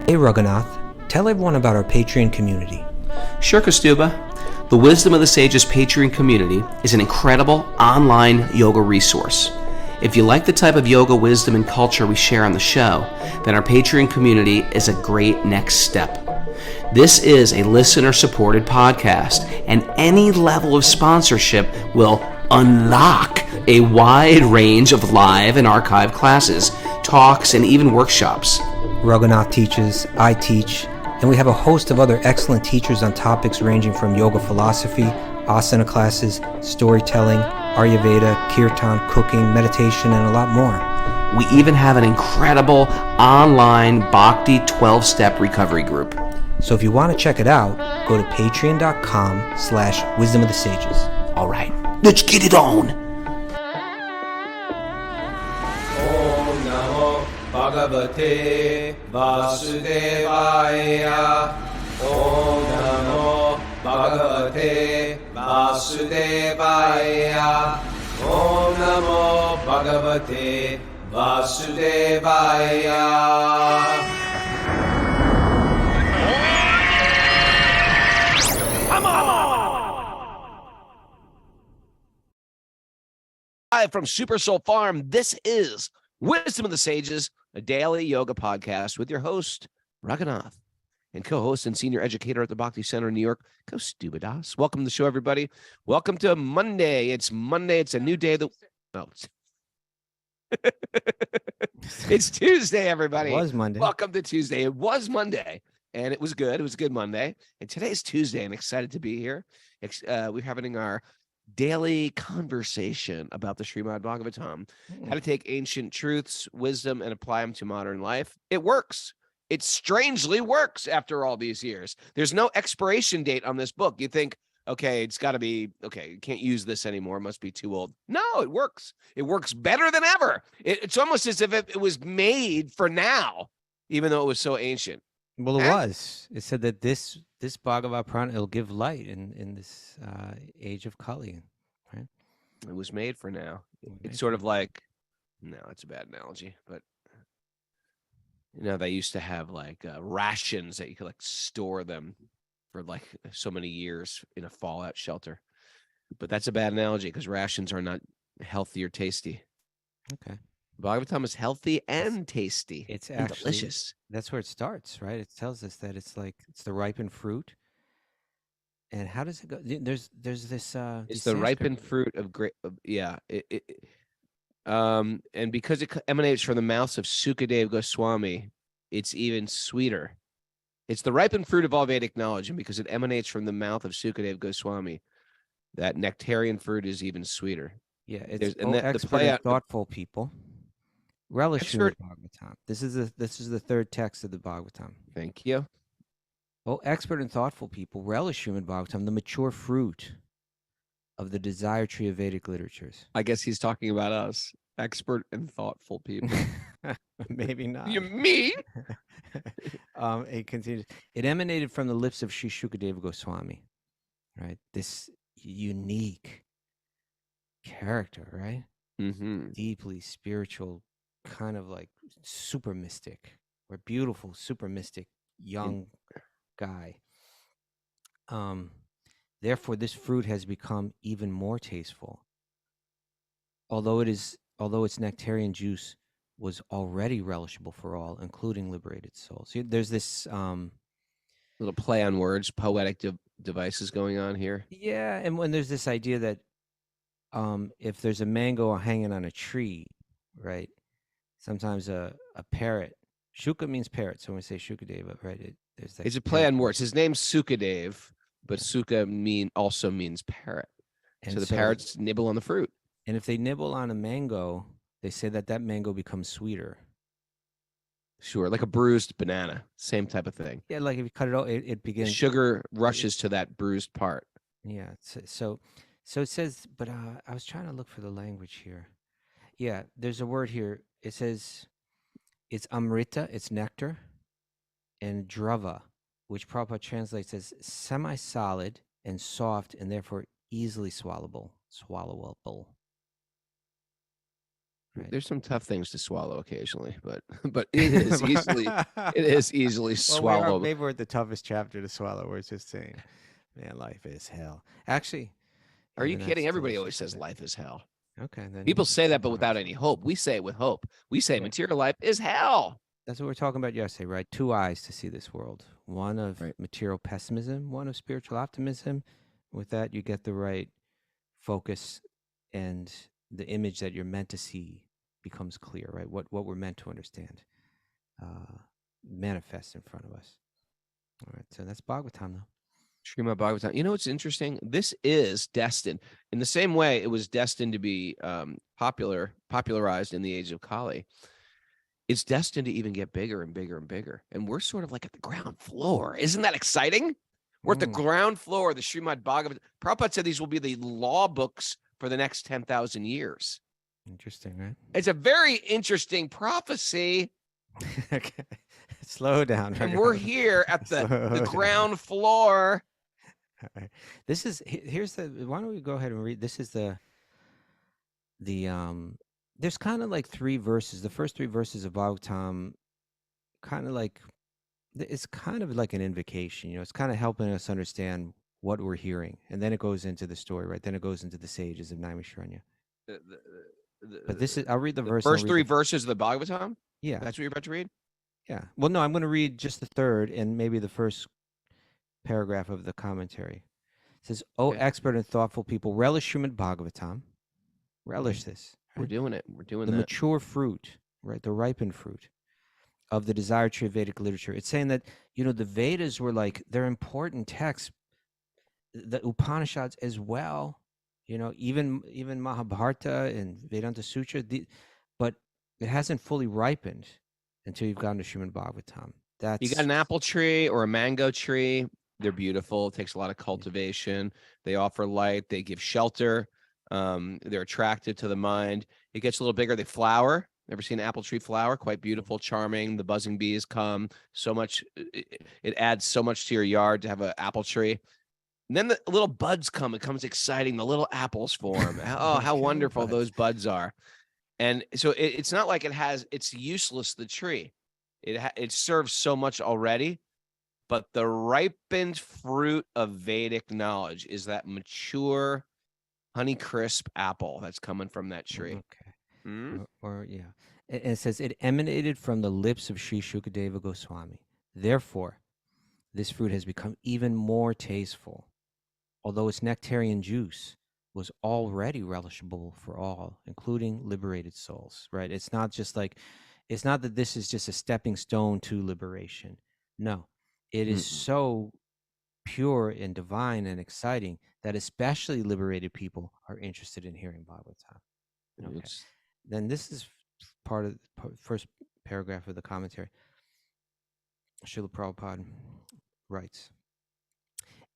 Hey Raghunath, tell everyone about our Patreon community. Sure, Kastubha. The Wisdom of the Sages Patreon community is an incredible online yoga resource. If you like the type of yoga wisdom and culture we share on the show, then our Patreon community is a great next step. This is a listener-supported podcast, and any level of sponsorship will unlock a wide range of live and archived classes, talks, and even workshops. Raghunath teaches, I teach, and we have a host of other excellent teachers on topics ranging from yoga philosophy, asana classes, storytelling, Ayurveda, kirtan, cooking, meditation, and a lot more. We even have an incredible online Bhakti 12-step recovery group. So if you want to check it out, go to patreon.com/wisdom of the sages. All right, let's get it on. Om Namo Bhagavate Vasudevaya. Om Namo Bhagavate Vasudevaya. Om Namo Bhagavate Vasudevaya. Live from Super Soul Farm, this is Wisdom of the Sages, a daily yoga podcast with your host, Raghunath, and co-host and senior educator at the Bhakti Center in New York, Gustave Thibon. Welcome to the show, everybody. Welcome to Monday. It's Monday. It's a new day. It's Tuesday, everybody. It was Monday. Welcome to Tuesday. It was Monday, and it was good. It was a good Monday. And today's Tuesday. I'm excited to be here. We're having our daily conversation about the Srimad Bhagavatam, how to take ancient truths, wisdom, and apply them to modern life. It works. It strangely works after all these years. There's no expiration date on this book. You think, okay, it's got to be, okay, you can't use this anymore. It must be too old. No, it works. It works better than ever. It's almost as if it was made for now, even though it was so ancient. Well, it was. It said that this Bhagavad Purana, it'll give light in this age of Kali, right? It was made for now. It's sort of like, no, it's a bad analogy, but you know, they used to have like rations that you could like store them for like so many years in a fallout shelter. But that's a bad analogy because rations are not healthy or tasty. Okay. Bhagavatam is healthy and tasty. It's and actually delicious. That's where it starts, right? It tells us that it's the ripened fruit. And how does it go? There's this. It's the ripened fruit of great. Yeah. And because it emanates from the mouths of Sukadeva Goswami, it's even sweeter. It's the ripened fruit of all Vedic knowledge, and because it emanates from the mouth of Sukadeva Goswami, that nectarian fruit is even sweeter. Yeah, it's expert and thoughtful people relish in the Bhagavatam. This is the third text of the Bhagavatam. Thank you. Oh, expert and thoughtful people relish Srimad Bhagavatam, the mature fruit of the desire tree of Vedic literatures. I guess he's talking about us, expert and thoughtful people. Maybe not. You mean? It continues. It emanated from the lips of Sri Shukadeva Goswami, right? This unique character, right? Mm-hmm. Deeply spiritual, kind of like super mystic, or beautiful super mystic young guy. Therefore, this fruit has become even more tasteful. Although its nectarian juice was already relishable for all, including liberated souls. So there's this little play on words, poetic devices going on here. Yeah, and when there's this idea that if there's a mango hanging on a tree, right? Sometimes a parrot. Shuka means parrot, so when we say Shukadeva, right? It's a play on words. His name's Sukadev, but Suka also means parrot. And so the parrots nibble on the fruit. And if they nibble on a mango, they say that mango becomes sweeter. Sure, like a bruised banana, same type of thing. Yeah, like if you cut it out, it begins. The sugar rushes to that bruised part. Yeah, so it says, but I was trying to look for the language here. Yeah, there's a word here. It says it's amrita, it's nectar, and drava, which Prabhupada translates as semi-solid and soft and therefore easily swallowable. right? There's some tough things to swallow occasionally, but it is easily Well, we are swallowable. maybe we're at the toughest chapter to swallow. Where it's just saying, man, life is hell. Actually, Are you even that's kidding? Everybody always delicious, says isn't it? life is hell. Okay, then People say that, but all right, without any fine. hope. We say it with hope. We say Yeah. material life is hell. That's what we are talking about yesterday, right? Two eyes to see this world. One of Right. material pessimism, one of spiritual optimism. With that, you get the right focus, and the image that you're meant to see becomes clear, right? What we're meant to understand manifests in front of us. All right, so that's Bhagavatam, though. Srimad Bhagavatam. You know what's interesting? This is destined in the same way it was destined to be popularized in the age of Kali. It's destined to even get bigger and bigger and bigger. And we're sort of like at the ground floor. Isn't that exciting? We're at the ground floor of the Srimad Bhagavatam. Prabhupada said these will be the law books for the next 10,000 years. Interesting, right? It's a very interesting prophecy. Okay. Slow down. And we're here at the Slow down. ground floor. All right. This is here's the. Why don't we go ahead and read? This is the there's kind of like three verses. The first three verses of Bhagavatam, kind of like it's kind of like an invocation. It's kind of helping us understand what we're hearing, and then it goes into the story, right? Then it goes into the sages of Naimisharanya. But this is I'll read the verse. First three verses of the Bhagavatam. Yeah, That's what you're about to read. yeah. Well, no, I'm going to read just the third and maybe the first paragraph of the commentary. It says, "O Okay. expert and thoughtful people, relish Srimad Bhagavatam. Relish this. We're right? doing it. We're doing The that. mature fruit, right? The ripened fruit of the desired tree of Vedic literature." It's saying that, the Vedas were like, they're important texts, the Upanishads as well, even Mahabharata and Vedanta Sutra, but it hasn't fully ripened until you've gotten to Srimad Bhagavatam. You got an apple tree or a mango tree. They're beautiful. It takes a lot of cultivation. They offer light. They give shelter. They're attractive to the mind. It gets a little bigger. They flower. Ever seen an apple tree flower? Quite beautiful, charming. The buzzing bees come. So much. It adds so much to your yard to have an apple tree. And then the little buds come. It comes exciting. The little apples form. Oh, how Okay, wonderful buds. those buds are. And so it's not like it's useless, the tree. It serves so much already. But the ripened fruit of Vedic knowledge is that mature, honey-crisp apple that's coming from that tree. Okay. Hmm? Or yeah. And it says, it emanated from the lips of Sri Shukadeva Goswami. Therefore, this fruit has become even more tasteful, although its nectarian juice was already relishable for all, including liberated souls, right? It's not that this is just a stepping stone to liberation. No, it is so pure and divine and exciting that especially liberated people are interested in hearing Bhagavatam. Okay. Then this is part of the first paragraph of the commentary. Srila Prabhupada writes,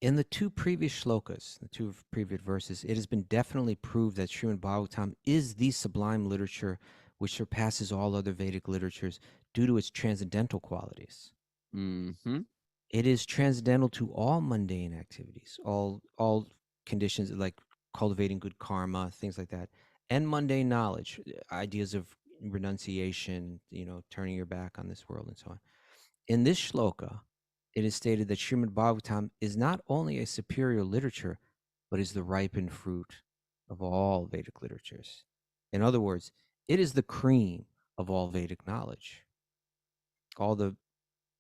in the two previous shlokas, the two previous verses, it has been definitely proved that Srimad Bhagavatam is the sublime literature which surpasses all other Vedic literatures due to its transcendental qualities. Mm-hmm. It is transcendental to all mundane activities, all conditions like cultivating good karma, things like that, and mundane knowledge, ideas of renunciation, turning your back on this world and so on. In this shloka, it is stated that Srimad Bhagavatam is not only a superior literature, but is the ripened fruit of all Vedic literatures. In other words, it is the cream of all Vedic knowledge. All the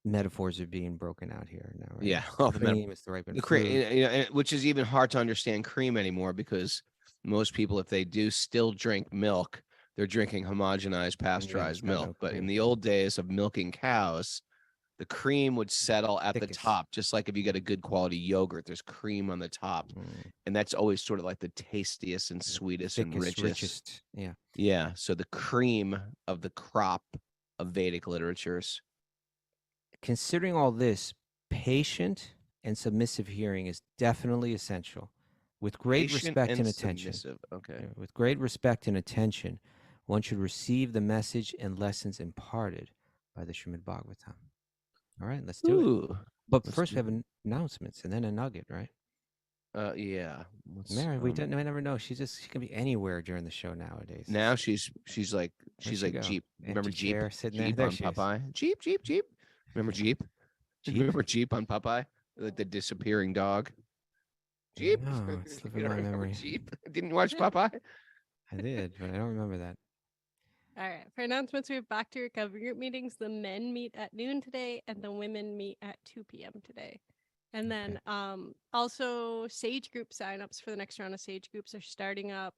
metaphors are being broken out here now, right? Yeah, the cream is the ripened fruit. which is even hard to understand cream anymore because most people, if they do still drink milk, they're drinking homogenized, pasteurized milk. No But cream. in the old days of milking cows, the cream would settle at the top, just like if you get a good quality yogurt, there's cream on the top. And that's always sort of like the tastiest and sweetest and richest. Yeah. Yeah. So the cream of the crop of Vedic literatures. Considering all this, patient and submissive hearing is definitely essential. With great respect and attention. Okay. With great respect and attention, one should receive the message and lessons imparted by the Srimad Bhagavatam. All right, let's do it. But first we have announcements and then a nugget, right? Yeah. Mary, we never know. She can be anywhere during the show nowadays. Now she's like Where'd she go? Jeep. Remember Empty Jeep? chair sitting there. Jeep There on she is. Popeye. Jeep. Remember Jeep? Jeep? Remember Jeep on Popeye? Like the disappearing dog. Jeep. No, it's slipping You don't my remember memory. Jeep? Didn't you watch Popeye? I did, but I don't remember that. All right. For announcements, we have back to recovery group meetings. The men meet at noon today, and the women meet at 2 p.m. today. And then also Sage group signups for the next round of Sage groups are starting up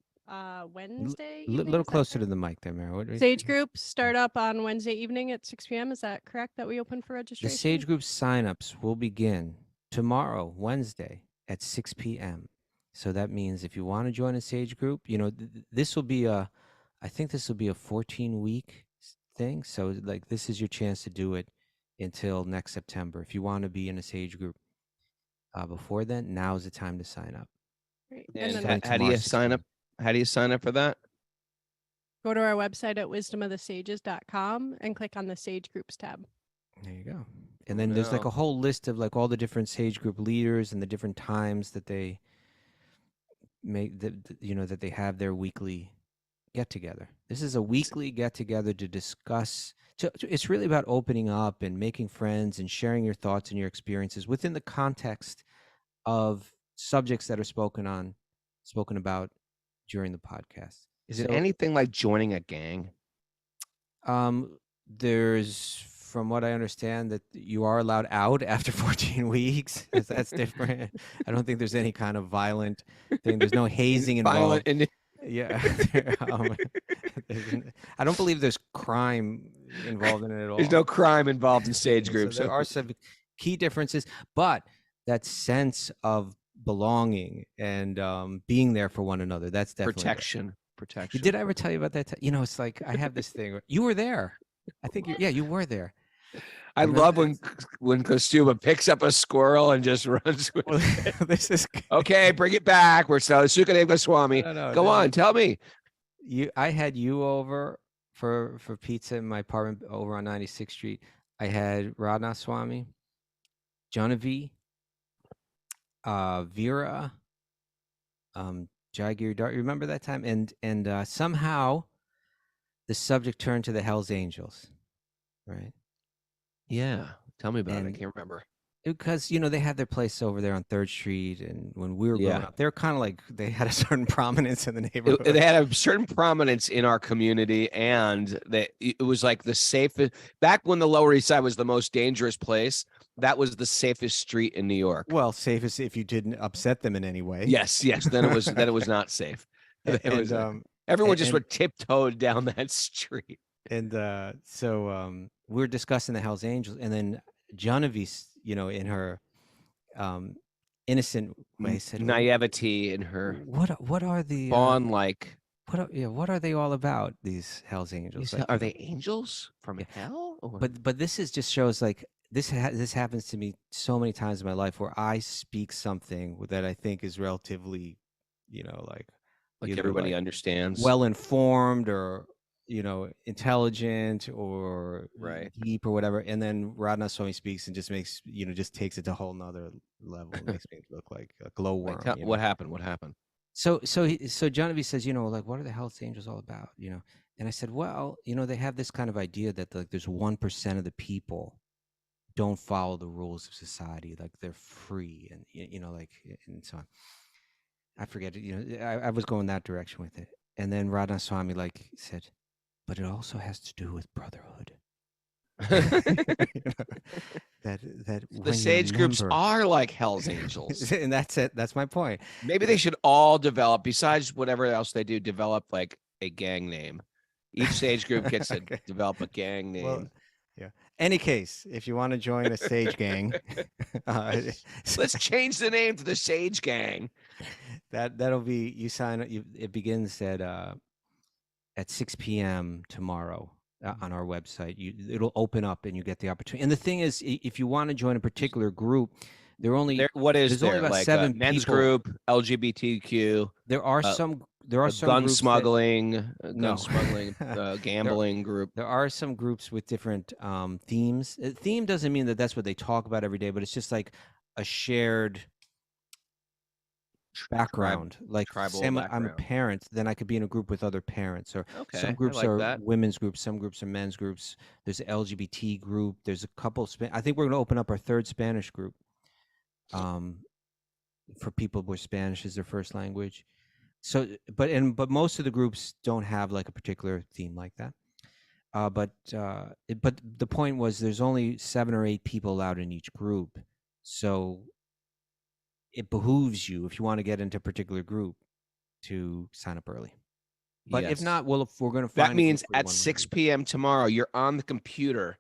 Wednesday. A little closer to the mic there, Mary. What Sage groups start up on Wednesday evening at 6 p.m. Is that correct that we open for registration? The Sage group signups will begin tomorrow, Wednesday at 6 p.m. So that means if you want to join a Sage group, this will be I think this will be a 14-week thing. So like this is your chance to do it until next September. If you want to be in a Sage group before then, now is the time to sign up. Great. And how do you sign up? How do you sign up for that? Go to our website at wisdomofthesages.com and click on the Sage Groups tab. There you go. And then there's like a whole list of like all the different Sage group leaders and the different times that they make that they have their weekly get together. This is a weekly get together to discuss. It's really about opening up and making friends and sharing your thoughts and your experiences within the context of subjects that are spoken about during the podcast. Is it anything like joining a gang? There's, from what I understand, that you are allowed out after 14 weeks. That's different. I don't think there's any kind of violent thing. There's no hazing involved. Yeah. I don't believe there's crime involved in it at all. There's no crime involved in Sage groups. So there are some key differences, but that sense of belonging and being there for one another, that's definitely protection. Did I ever tell you about that? It's like I have this thing. You were there. I think you were there. I love when Kostuba picks up a squirrel and just runs with it. This is okay. Bring it back. We're selling Sukadeva Goswami. Go on, tell me. I had you over for pizza in my apartment over on 96th Street. I had Radha Swami, Janavi, Vera, Jagir Dart. You remember that time? And somehow the subject turned to the Hells Angels, right? Yeah, tell me about it. I can't remember. Because they had their place over there on 3rd Street, and when we were growing up, they were kind of like they had a certain prominence in the neighborhood. They had a certain prominence in our community, and it was like the safest. Back when the Lower East Side was the most dangerous place, that was the safest street in New York. Well, safest if you didn't upset them in any way. Yes. Then it was not safe. Everyone just would tiptoed down that street. And so we were discussing the Hells Angels, and then Genevieve, in her innocent way, said, naivety in her. What are the fawn-like? What are they all about? These Hells Angels? Are they angels from hell? Or? But this just shows like this happens to me so many times in my life where I speak something that I think is relatively, like everybody understands, well informed or intelligent or deep or whatever, and then Radha Swami speaks and just makes just takes it to a whole nother level. It makes me look like a glowworm. What happened? So Genevieve says, like, what are the Hells Angels all about? And I said, well, they have this kind of idea that like there's 1% of the people don't follow the rules of society, like they're free, and and so on. I forget it. I was going that direction with it, and then Radha Swami said, but it also has to do with brotherhood. that the Sage groups are like Hells Angels, and that's it. That's my point. Maybe they should all develop, besides whatever else they do, develop like a gang name. Each Sage group gets to develop a gang name. Well, yeah. Any case, if you want to join a Sage gang, let's change the name to the Sage Gang. That'll be you sign up. It begins at 6 p.m. tomorrow on our website. It'll open up and you get the opportunity. And the thing is, if you want to join a particular group, there's only about like 7 men's people. Group, LGBTQ. There are some gun smuggling, gambling group. There are some groups with different themes. Theme doesn't mean that that's what they talk about every day, but it's just like a shared background. Like, tribal say I'm a background. parent, then I could be in a group with other parents. Or Okay, some I groups like are that. women's groups, some groups are men's groups. There's an LGBT group. There's a couple. I think we're going to open up our third Spanish group. For people where Spanish is their first language. So, but most of the groups don't have like a particular theme like that. But the point was, there's only 7 or 8 people allowed in each group, so it behooves you, if you want to get into a particular group, to sign up early. But if Yes. not, well, if we're going to That find a group means where you at wanna 6 be. p.m. tomorrow, you're on the computer.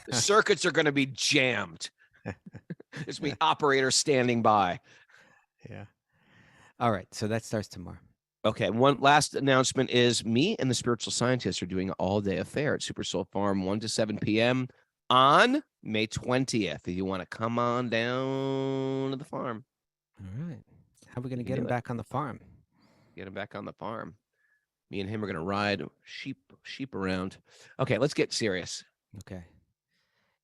The circuits are going to be jammed. There's going to be operators standing by. Yeah. All right. So that starts tomorrow. Okay. One last announcement is me and the spiritual scientists are doing an all-day affair at Super Soul Farm, 1 to 7 p.m. on May 20th. If you want to come on down to the farm. All right. How are we going to can get do him it. back on the farm? Get him back on the farm. Me and him are going to ride sheep around. Okay, let's get serious. Okay.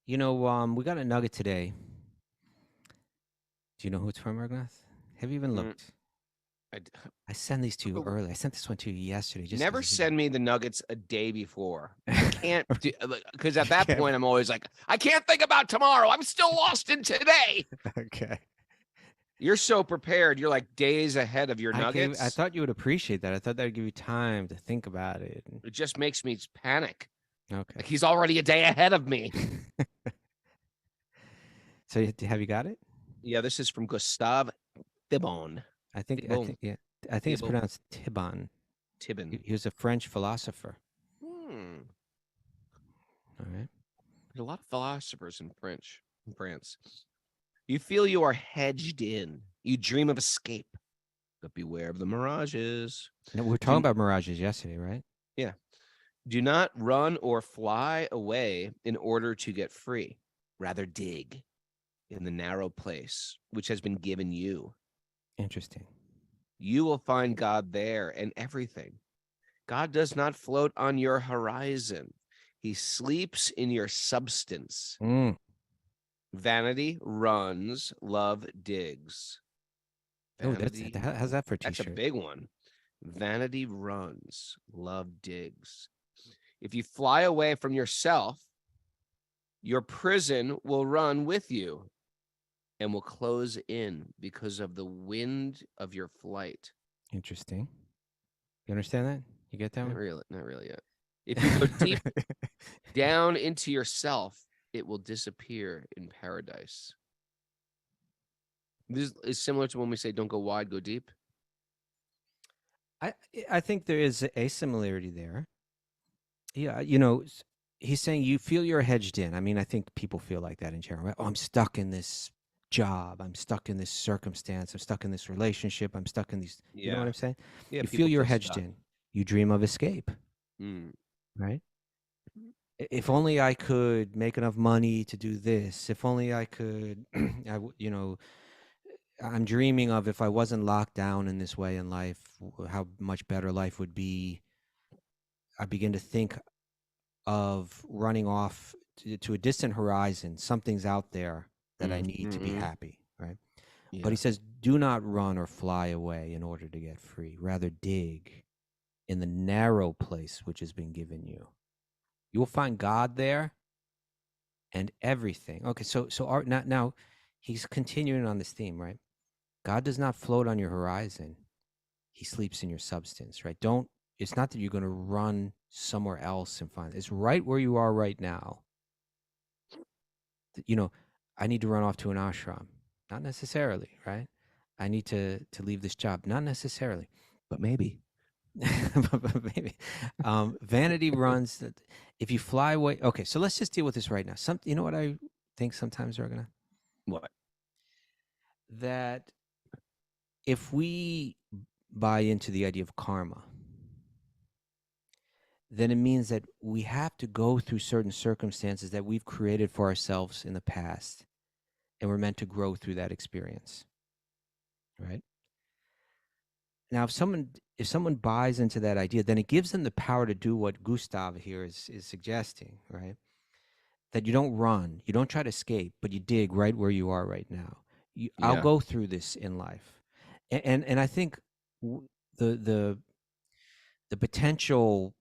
You know, we got a nugget today. Do you know who it's from, Ragnath? Have you even Mm, looked? I sent these to you early. I sent this one to you yesterday. Just Never 'cause you send me the nuggets a day before. I can't do, because at that can't- point I'm always like, I can't think about tomorrow. I'm still lost in today. Okay. You're so prepared. You're like days ahead of your nuggets. I thought you would appreciate that. I thought that would give you time to think about it. It just makes me panic. Okay. Like he's already a day ahead of me. So have you got it? Yeah, this is from Gustave Thibon. I think yeah. I think it's Thibon. pronounced Thibon. Thibon. He was a French philosopher. Hmm. All right. There's a lot of philosophers in France. You feel you are hedged in. You dream of escape, but beware of the mirages. No, we were talking about mirages yesterday, right? Yeah. Do not run or fly away in order to get free. Rather dig in the narrow place which has been given you. Interesting. You will find God there and everything. God does not float on your horizon. He sleeps in your substance. Mm. Vanity runs, love digs. Oh, Vanity, how's that for a that's a t-shirt? big one. Vanity runs, love digs. If you fly away from yourself, your prison will run with you and will close in because of the wind of your flight. Interesting. You understand that? You get that Not one? really, not really yet. If you go deep down into yourself, it will disappear in paradise. This is similar to when we say don't go wide, go deep. I think there is a similarity there. Yeah, you know, he's saying you feel you're hedged in. I mean, I think people feel like that in general. Right? Oh, I'm stuck in this job. I'm stuck in this circumstance. I'm stuck in this relationship. I'm stuck in these. You know what I'm saying? Yeah, You people feel you're hedged stuck. in. You dream of escape, Mm. right? If only I could make enough money to do this. If only I could, you know, I'm dreaming of if I wasn't locked down in this way in life, how much better life would be. I begin to think of running off to a distant horizon. Something's out there that I need to be happy, right? Yeah. But he says, do not run or fly away in order to get free. Rather dig in the narrow place which has been given you. You will find God there and everything. Okay, so now he's continuing on this theme, right? God does not float on your horizon. He sleeps in your substance, right? It's not that you're going to run somewhere else and find it. It's right where you are right now. You know, I need to run off to an ashram. Not necessarily, right? I need to leave this job. Not necessarily, but maybe. but maybe. Vanity runs. If you fly away. Okay, so let's just deal with this right now. You know what I think sometimes we're gonna. What? That if we buy into the idea of karma, then it means that we have to go through certain circumstances that we've created for ourselves in the past, and we're meant to grow through that experience, right? Now, if someone buys into that idea, then it gives them the power to do what Gustave here is suggesting, right? That you don't run, you don't try to escape, but you dig right where you are right now. I'll Yeah. go through this in life, And I think w- the the the potential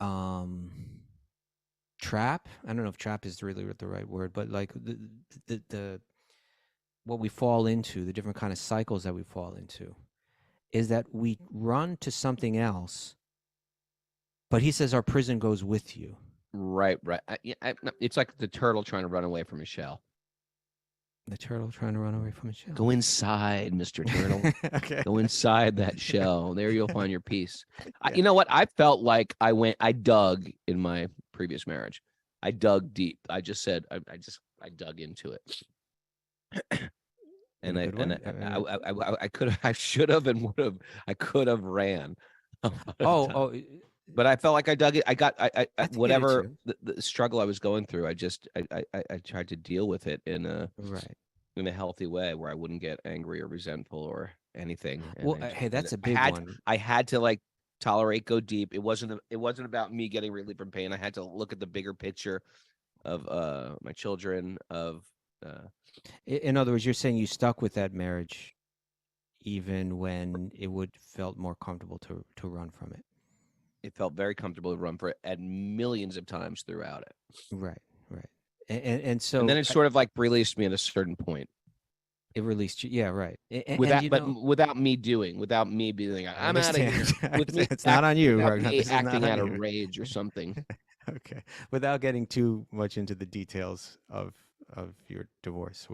um trap, I don't know if trap is really the right word, but like the what we fall into, the different kind of cycles that we fall into, is that we run to something else, but he says our prison goes with you. Right. No, it's like the turtle trying to run away from his shell. The turtle trying to run away from his shell. Go inside, Mr. Turtle. Okay. Go inside that shell. There you'll find your peace. Yeah. You know what? I felt like I dug in my previous marriage. I dug deep. I just said, I dug into it. In And a good way. I could have, I should have, and would have, I could have ran. Oh, But I felt like I dug it. I I get it whatever too. the struggle I was going through. I tried to deal with it Right. in a healthy way where I wouldn't get angry or resentful or anything. And Well, hey, that's a big one. I had to like tolerate, go deep. It wasn't about me getting relief from pain. I had to look at the bigger picture of my children, of In other words, you're saying you stuck with that marriage even when it would felt more comfortable to run from it. it felt very comfortable to run for it at millions of times throughout it. Right. Right. And so And then it sort of like released me at a certain point. it released you. Yeah. Right. And you But know, without me being like, I I'm out of here. understand. With me It's not on you. without Right? me This is not acting on out of you. rage or something. Okay. Without getting too much into the details of your divorce,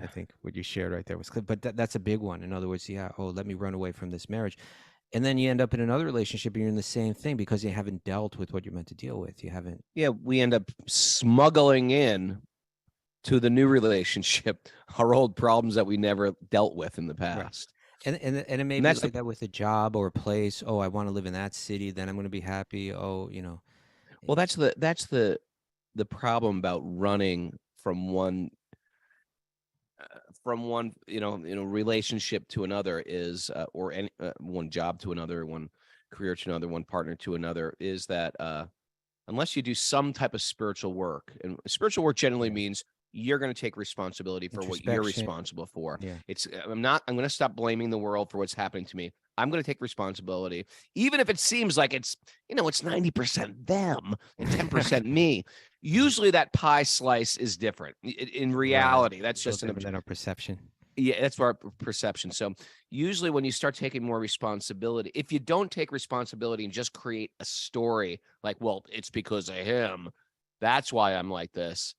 I think what you shared right there was clear. But that's a big one. In other words, yeah, oh, let me run away from this marriage. And then you end up in another relationship and you're in the same thing because you haven't dealt with what you're meant to deal with. You haven't. Yeah, we end up smuggling in to the new relationship our old problems that we never dealt with in the past. And it may And be that's like that with a job or a place. Oh, I want to live in that city, then I'm going to be happy. Oh, well, that's the problem about running from one relationship to another is or any one job to another, one career to another, one partner to another, is that unless you do some type of spiritual work, and spiritual work generally means you're going to take responsibility for what you're Introspection. responsible for. Yeah. I'm going to stop blaming the world for what's happening to me. I'm going to take responsibility, even if it seems like it's 90% them and 10% me. Usually that pie slice is different. In reality, that's Still just an different than our perception. yeah, that's our perception. So usually when you start taking more responsibility, if you don't take responsibility and just create a story like, well, it's because of him, that's why I'm like this,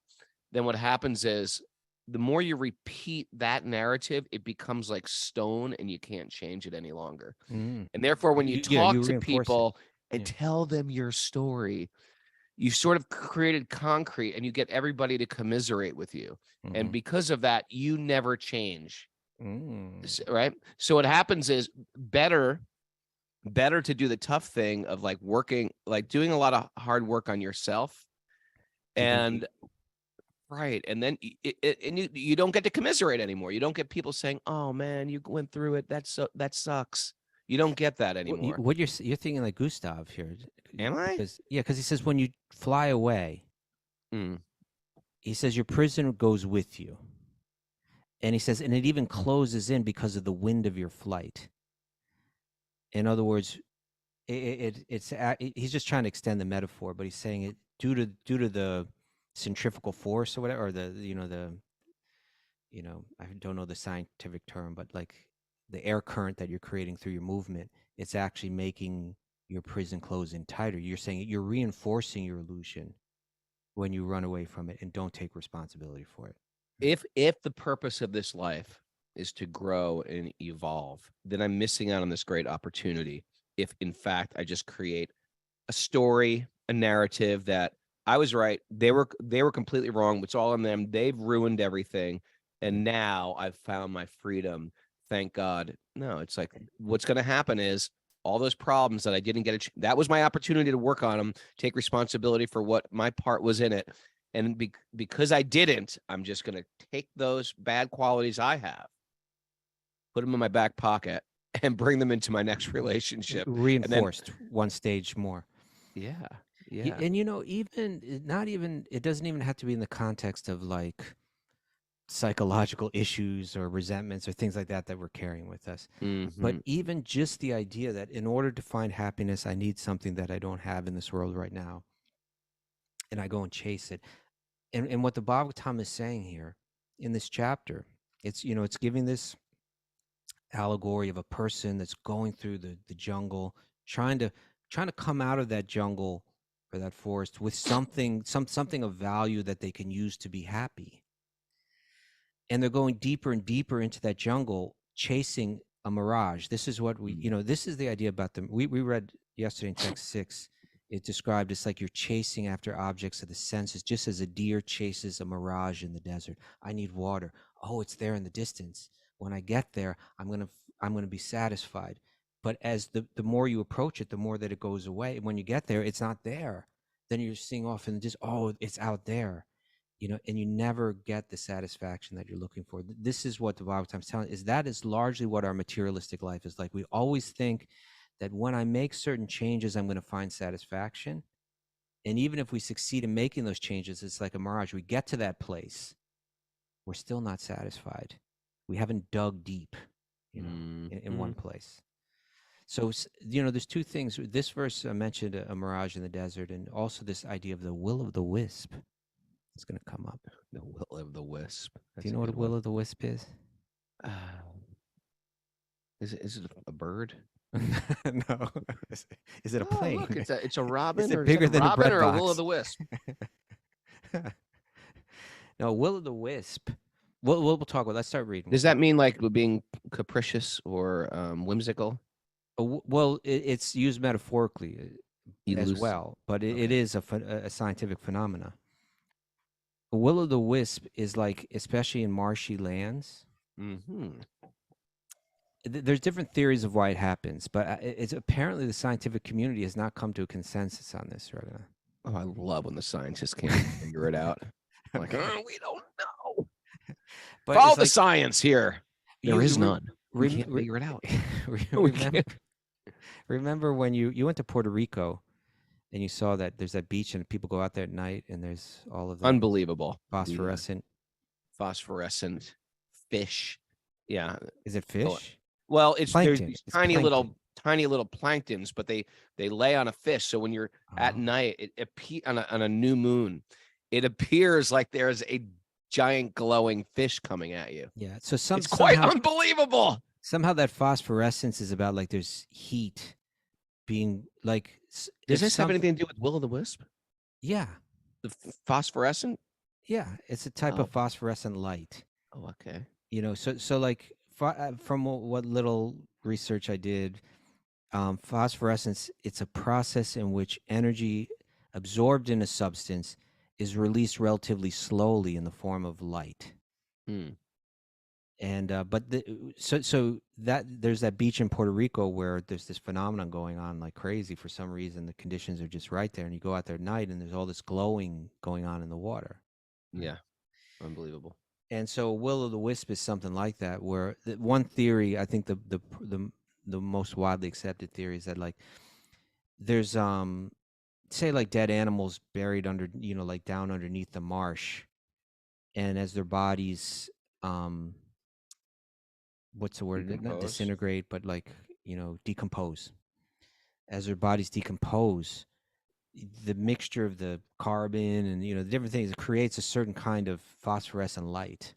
then what happens is the more you repeat that narrative, it becomes like stone and you can't change it any longer. Mm. And therefore, when you Yeah, talk you to reinforce it. people and Yeah. tell them your story, you've sort of created concrete and you get everybody to commiserate with you. And Mhm. because of that, you never change. Mm. Right. So what happens is better to do the tough thing of like working, like doing a lot of hard work on yourself. Digging And deep. right. And then you don't get to commiserate anymore. You don't get people saying, oh man, you went through it. That sucks. You don't get that anymore. What you're thinking like Gustave here. Am I? Because he says when you fly away, Mm. he says your prison goes with you. And he says, and it even closes in because of the wind of your flight. In other words, he's just trying to extend the metaphor, but he's saying it due to the centrifugal force or whatever, or I don't know the scientific term, but like the air current that you're creating through your movement, it's actually making your prison close in tighter. You're saying you're reinforcing your illusion when you run away from it and don't take responsibility for it. If the purpose of this life is to grow and evolve, then I'm missing out on this great opportunity. If in fact I just create a story, a narrative that I was right, they were completely wrong. It's all on them. They've ruined everything, and now I've found my freedom. Thank God. No, it's like what's going to happen is all those problems that I didn't get that was my opportunity to work on them, take responsibility for what my part was in it. And because I didn't, I'm just going to take those bad qualities I have, put them in my back pocket, and bring them into my next relationship. Reinforced one stage more. Yeah. And even it doesn't even have to be in the context of like psychological issues or resentments or things like that that we're carrying with us. But Mhm. even just the idea that in order to find happiness, I need something that I don't have in this world right now, and I go and chase it. And what the Bhagavatam is saying here in this chapter, it's giving this allegory of a person that's going through the jungle, trying to come out of that jungle or that forest with something of value that they can use to be happy. And they're going deeper and deeper into that jungle, chasing a mirage. This is what this is the idea about them. We read yesterday in text 6. It described it's like you're chasing after objects of the senses, just as a deer chases a mirage in the desert. I need water. Oh, it's there in the distance. When I get there, I'm gonna be satisfied. But as the more you approach it, the more that it goes away. And when you get there, it's not there. Then you're seeing off and just, oh, it's out there. And you never get the satisfaction that you're looking for. This is what the Bhagavatam is telling, is that is largely what our materialistic life is like. We always think that when I make certain changes, I'm going to find satisfaction. And even if we succeed in making those changes, it's like a mirage. We get to that place, we're still not satisfied. We haven't dug deep, in one place. So, there's two things. This verse mentioned a mirage in the desert, and also this idea of the will of the wisp. It's going to come up. The will of the wisp. Do That's you a know what a good will one. of the wisp is? Is it a bird? No. Is it a Oh, plane? look, it's a robin. Is it Or is that bigger a than a robin bread or a will of box? the wisp? No, will of the wisp. We'll talk about. Let's start reading. Does that mean like being capricious or whimsical? Well, it's used metaphorically as Elusive. well, but it Okay. is a scientific phenomena. A will of the wisp is like, especially in marshy lands. Mm-hmm. There's different theories of why it happens, but it's apparently the scientific community has not come to a consensus on this right now. Oh, I love when the scientists can't figure it out. Like, we don't know. But Follow it's the like science here. There is re- none. We can't figure it out. We remember can't. remember when you went to Puerto Rico and you saw that there's that beach and people go out there at night and there's all of that Unbelievable. The phosphorescent. phosphorescent fish. Yeah. Is it Go- fish? Well, there's Plankton. these It's tiny plankton. little planktons, but they lay on a fish. So when you're at Oh. night, on a new moon, it appears like there's a giant glowing fish coming at you. Yeah. So It's quite somehow unbelievable. that phosphorescence is about like there's heat being like. Does this have anything to do with will o' the wisp? Yeah. The phosphorescent? Yeah. It's a type Oh. of phosphorescent light. Oh, okay. So like from what little research I did, phosphorescence, it's a process in which energy absorbed in a substance is released relatively slowly in the form of light. Hmm. And so that there's that beach in Puerto Rico where there's this phenomenon going on like crazy. For some reason the conditions are just right there, and you go out there at night and there's all this glowing going on in the water. Yeah. Unbelievable. And so will o' the wisp is something like that, where one theory, I think the most widely accepted theory is that like there's say like dead animals buried under, like down underneath the marsh, and as their bodies what's the word, not Decompose. disintegrate, but like, decompose. As their bodies decompose, the mixture of the carbon and the different things, it creates a certain kind of phosphorescent light.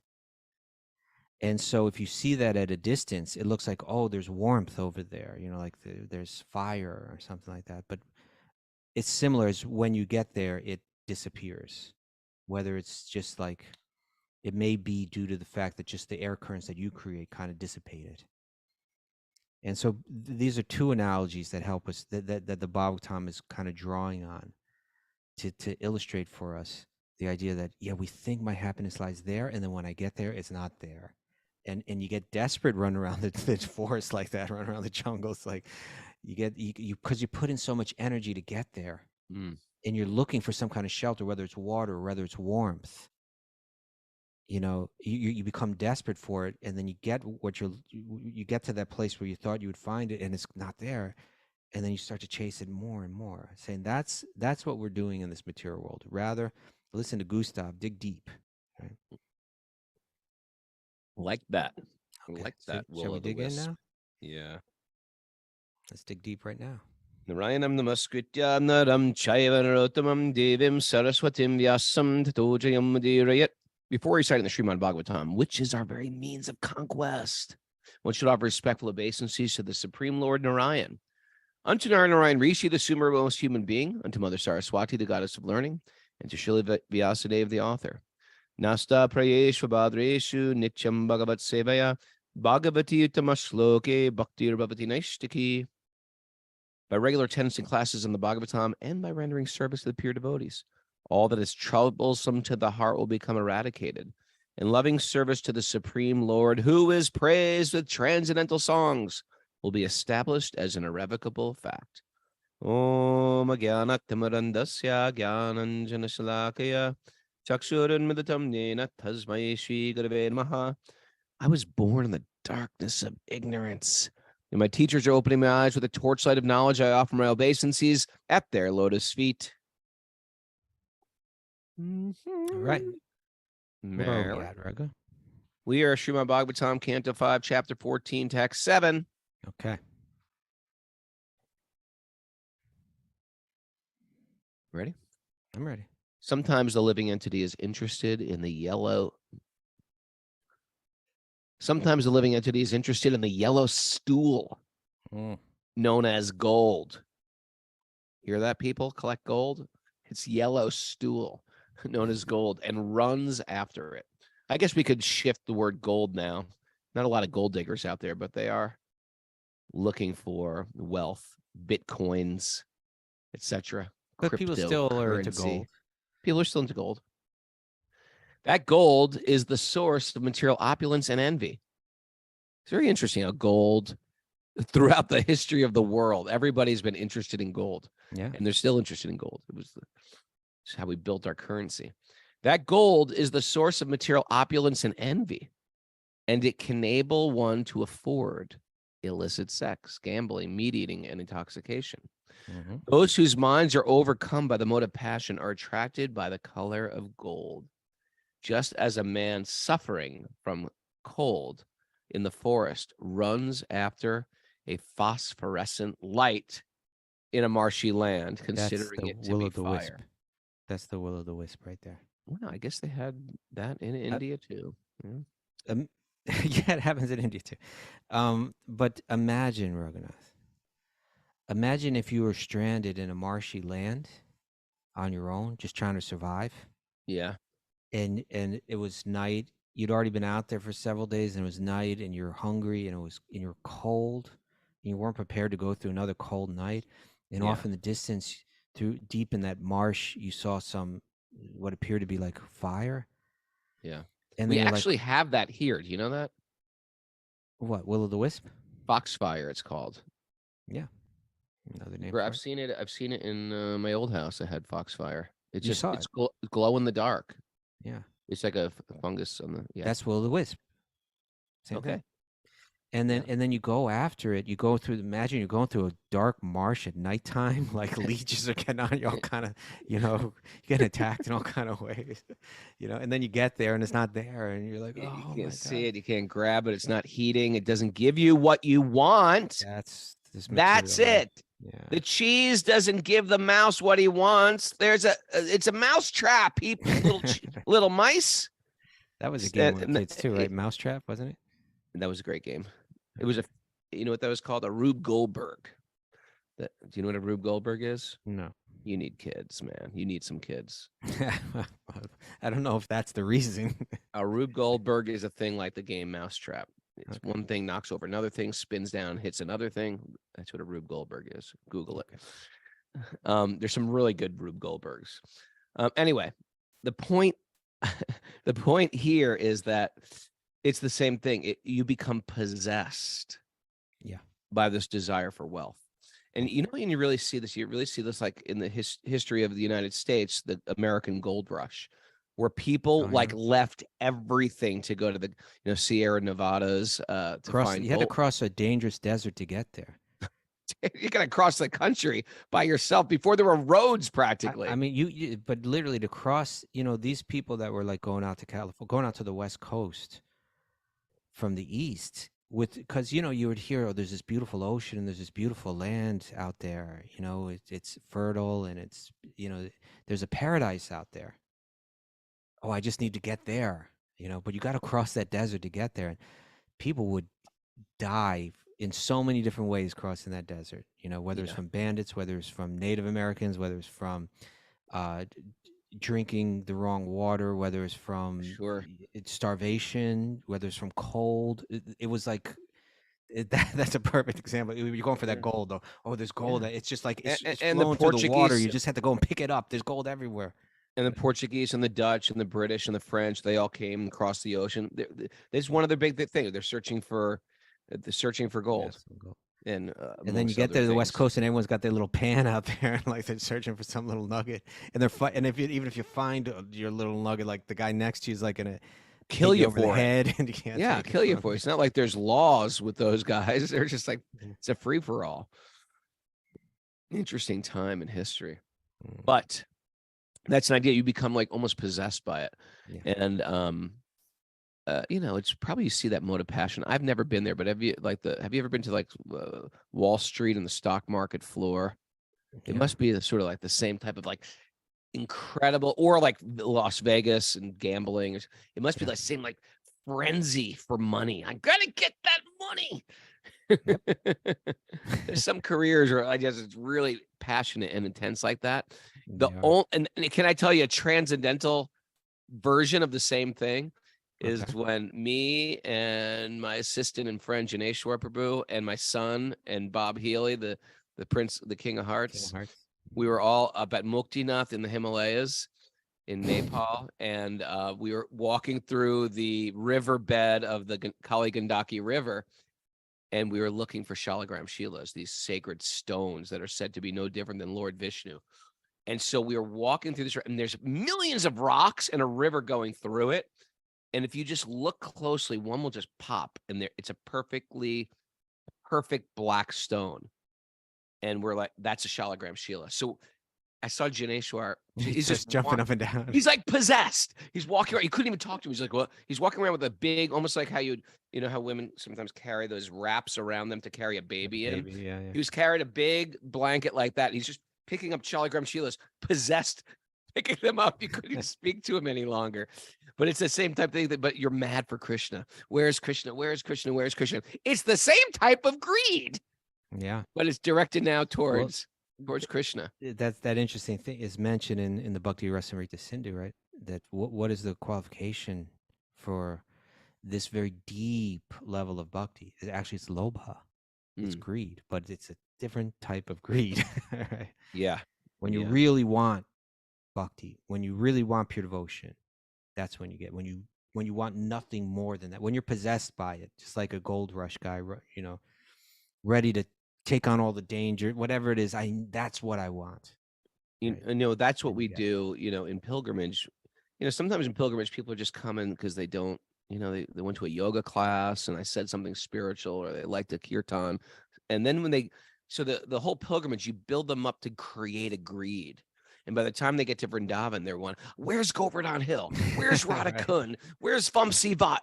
And so if you see that at a distance, it looks like, oh, there's warmth over there, like there's fire or something like that. But it's similar as when you get there, it disappears. Whether it's just like, it may be due to the fact that just the air currents that you create kind of dissipated. And so these are two analogies that help us, that the Bhagavatam is kind of drawing on to illustrate for us the idea that, yeah, we think my happiness lies there, and then when I get there, it's not there. And you get desperate running around the forest like that, running around the jungle. It's like you because you put in so much energy to get there, Mm. and you're looking for some kind of shelter, whether it's water or whether it's warmth. You become desperate for it, and then you get you get to that place where you thought you would find it, and it's not there, and then you start to chase it more and more, saying that's what we're doing in this material world. Rather, listen to Gustave, dig deep. Right? Like that. Okay. Like So that. shall we dig in now? Yeah. Let's dig deep right now. Narayanam namaskritya naram chaiva narottamam devim saraswatim vyasam tato jayam udirayat. Before reciting the Srimad Bhagavatam, which is our very means of conquest, one should offer respectful obeisances to the Supreme Lord Narayan. Unto Narayan Rishi, the supremest human being, unto Mother Saraswati, the goddess of learning, and to Srila Vyasadeva, the author. Nasta prayeshva badreshu nityam bhagavat sevaya bhagavati uttama bhaktir bhavati naishtaki. By regular attendance in classes in the Bhagavatam and by rendering service to the pure devotees, all that is troublesome to the heart will become eradicated. And loving service to the Supreme Lord, who is praised with transcendental songs, will be established as an irrevocable fact. Om Agyanatimarandasya Gyananjanashalakaya Chakshurunmidatam Nena Tasmai Shri Gurave Namaha. I was born in the darkness of ignorance. And my teachers are opening my eyes with a torchlight of knowledge. I offer my obeisances at their lotus feet. All right. Where are we Mary. at, Raga? We are Srimad Bhagavatam, Canto 5, Chapter 14, Text 7. Okay. Ready? I'm ready. Sometimes the living entity is interested in the yellow. Sometimes the living entity is interested in the yellow stool known as gold. Hear that, people? Collect gold? It's yellow stool known as gold and runs after it. I guess we could shift the word gold now. Not a lot of gold diggers out there, but they are looking for wealth, bitcoins, etc. But people still are into gold. People are still into gold. That gold is the source of material opulence and envy. It's very interesting how gold, throughout the history of the world, everybody's been interested in gold. Yeah. And they're still interested in gold. It's how we built our currency. That gold is the source of material opulence and envy. And it can enable one to afford illicit sex, gambling, meat eating, and intoxication. Mm-hmm. Those whose minds are overcome by the mode of passion are attracted by the color of gold. Just as a man suffering from cold in the forest runs after a phosphorescent light in a marshy land, considering it to be fire. That's the will of the wisp right there. Well, I guess they had that in India too. Yeah. Yeah, it happens in India too. But imagine, Raghunath. Imagine if you were stranded in a marshy land on your own, just trying to survive. Yeah. And it was night. You'd already been out there for several days, and it was night, and you're hungry, and you're cold, and you weren't prepared to go through another cold night. And off in the distance, through deep in that marsh, you saw what appeared to be like fire. Yeah. And we actually have that here. Do you know that? What, will o' the wisp? Foxfire, it's called. Yeah. Another name. I've seen it. I've seen it in my old house. I had foxfire. It's You just saw it's glow in the dark. Yeah. It's like a fungus on the. Yeah. That's will o' the wisp. Same thing. And then you go after it. You go through. Imagine you're going through a dark marsh at nighttime. Like leeches are getting on you, all kind of, you're getting attacked in all kind of ways, And then you get there and it's not there, and you're like, oh, you can't see it. You can't grab it. It's not heating. It doesn't give you what you want. That's it. Yeah. The cheese doesn't give the mouse what he wants. It's a mouse trap. Little mice. That was a game with kids too, right? Mousetrap, wasn't it? That was a great game. It was you know what that was called? A Rube Goldberg. Do you know what a Rube Goldberg is? No. You need kids, man. You need some kids. I don't know if that's the reason. A Rube Goldberg is a thing like the game Mousetrap. It's one thing knocks over another thing, spins down, hits another thing. That's what a Rube Goldberg is. Google it. There's some really good Rube Goldbergs. Anyway, the point here is that it's the same thing. You become possessed by this desire for wealth. And and you really see this. You really see this like in the history of the United States, the American Gold Rush, where people left everything to go to the Sierra Nevadas to find You had to cross a dangerous desert to get there. You got to cross the country by yourself before there were roads practically. I mean, but literally to cross, these people that were like going out to California, going out to the West Coast, from the east, with because you would hear, oh, there's this beautiful ocean and there's this beautiful land out there. It's fertile and it's there's a paradise out there. Oh, I just need to get there. But you got to cross that desert to get there, and people would die in so many different ways crossing that desert. Whether it's Yeah. from bandits, whether it's from Native Americans, whether it's from uh, drinking the wrong water, whether it's from Sure. it's starvation, whether it's from cold. It was like that's a perfect example. You're going for that Sure. gold, though. Oh, there's gold. It's just like it's And the flowing through the water. Portuguese- You just have to go and pick it up. There's gold everywhere. And the Portuguese and the Dutch and the British and the French, they all came across the ocean. This is one of their big things. They're searching for gold. Yes, gold. And then you get there to the West Coast, and everyone's got their little pan out there, and like they're searching for some little nugget, and they're fighting. And even if you find your little nugget, like the guy next to you is like gonna kill hit you over the for it. head, and you can't. Yeah, take it kill you from for it. them. It's not like there's laws with those guys. They're just like Mhm. it's a free for all. Interesting time in history, Mm. but that's an idea. You become like almost possessed by it, Yeah. and it's probably you see that mode of passion. I've never been there, but have you ever been to like Wall Street and the stock market floor? It Yeah. must be sort of like the same type of like incredible, or like Las Vegas and gambling. It must be Yeah. the same like frenzy for money. I gotta get that money. There's some careers where it's really passionate and intense like that. The They are. only and can I tell you a transcendental version of the same thing is Okay. when me and my assistant and friend Janeshwar Prabhu and my son and Bob Healy, the prince, the King of King Hearts, of Hearts. we were all up at Muktinath in the Himalayas in Nepal, and we were walking through the riverbed of the Kali Gandaki River, and we were looking for Shalagram Shilas, these sacred stones that are said to be no different than Lord Vishnu. And so we were walking through this, and there's millions of rocks and a river going through it. And if you just look closely, one will just pop, and it's a perfect black stone. And we're like, that's a Shalagram Shila. So I saw Janeshwar. He's just jumping up and down. He's like possessed. He's walking around. You couldn't even talk to him. He's like, well, he's walking around with a big, almost like how how women sometimes carry those wraps around them to carry a baby in. Baby, yeah. He was carrying a big blanket like that. He's just picking up Shalagram Shilas, possessed, picking them up. You couldn't even speak to him any longer. But it's the same type of thing. But you're mad for Krishna. Where's Krishna? Where's Krishna? Where's Krishna? It's the same type of greed. Yeah. But it's directed now towards Krishna. That's that interesting thing is mentioned in the Bhakti Rasamrita Sindhu, right? That what is the qualification for this very deep level of bhakti? Actually, it's lobha. It's greed, but it's a different type of greed. Right? Yeah. When you really want bhakti, when you really want pure devotion, that's when you get when you want nothing more than that. When you're possessed by it, just like a gold rush guy, ready to take on all the danger, whatever it is. That's what I want. Right? That's what we do. In pilgrimage. Sometimes in pilgrimage, people are just coming because they don't. They went to a yoga class and I said something spiritual, or they like the kirtan, and then when the whole pilgrimage, you build them up to create a greed. And by the time they get to Vrindavan, they're one, where's Govardhan Hill? Where's Radha Kund? Where's Vamsivat?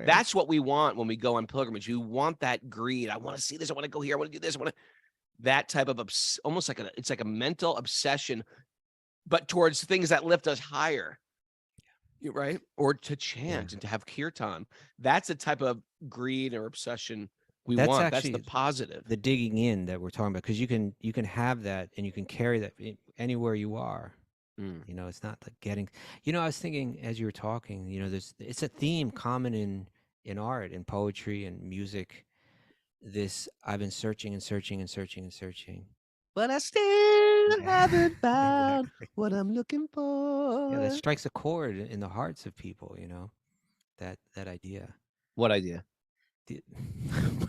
That's what we want when we go on pilgrimage. You want that greed. I want to see this. I want to go here. I want to do this. That type of almost like it's like a mental obsession, but towards things that lift us higher. Right? Or to chant and to have kirtan. That's the type of greed or obsession we want. That's the positive. The digging in that we're talking about, because you can have that and you can carry that anywhere you are. It's not like getting. I was thinking as you were talking. It's a theme common in art and poetry and music. I've been searching and searching and searching and searching, but I still haven't found what I'm looking for. Yeah, that strikes a chord in the hearts of people. That idea. What idea?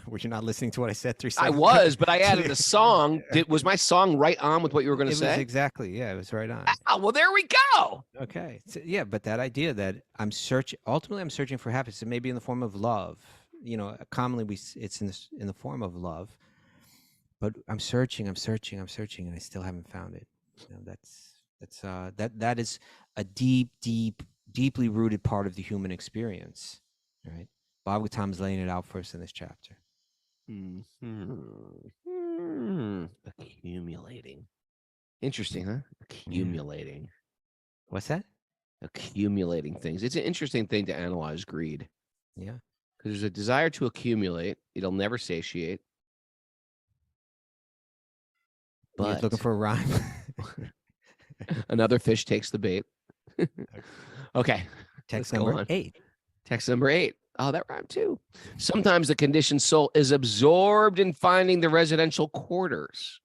Were you not listening to what I said 3 I seconds? was, but I added a song. Was my song right on with what you were going to say? Was exactly. Yeah, it was right on. Oh, well, there we go. Okay. So, yeah, but that idea that ultimately I'm searching for happiness, and maybe in the form of love. Commonly it's in the form of love. But I'm searching, and I still haven't found it. That is a deeply rooted part of the human experience, right? Bhagavatam is laying it out for us in this chapter. Accumulating. Interesting, huh? Accumulating. What's that? Accumulating things. It's an interesting thing to analyze greed. Yeah. Because there's a desire to accumulate. It'll never satiate. You're looking But for a rhyme. another fish takes the bait. Okay. Text let's go number on. 8. Text number 8. Oh, that rhymed too. Sometimes the conditioned soul is absorbed in finding the residential quarters